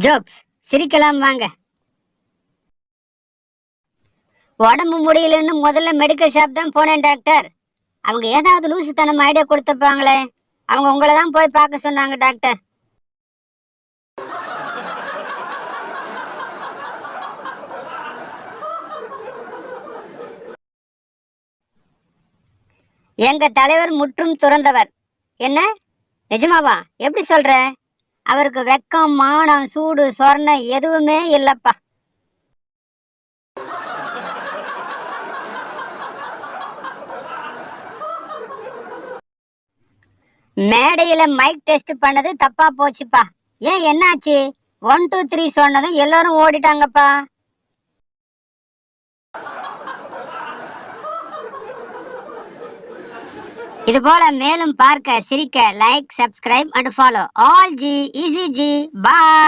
Jokes சிரிக்கலாம் வாங்க. உடம்பு முடியலன்னு முதல்ல மெடிக்கல் ஷாப் தான் போனேன் டாக்டர். அவங்க ஏதாவது லூசுத்தனம் ஐடியா கொடுத்துப்பாங்களே. அவங்க உங்களை தான் போய் பார்க்க சொன்னாங்க டாக்டர். எங்க தலைவர் முற்றும் துறந்தவர். என்ன நிஜமாவா? எப்படி சொல்ற? அவருக்கு வெக்கம், மானம், சூடு, சொர்ணம் எதுவுமே இல்லப்பா. மேடையில மைக் டெஸ்ட் பண்ணது தப்பா போச்சுப்பா. ஏன், என்னாச்சு? 1 2 3 சொன்னதும் எல்லாரும் ஓடிட்டாங்கப்பா. இது போல மேலும் பார்க்க சிரிக்க like, subscribe and follow all G easy G. Bye.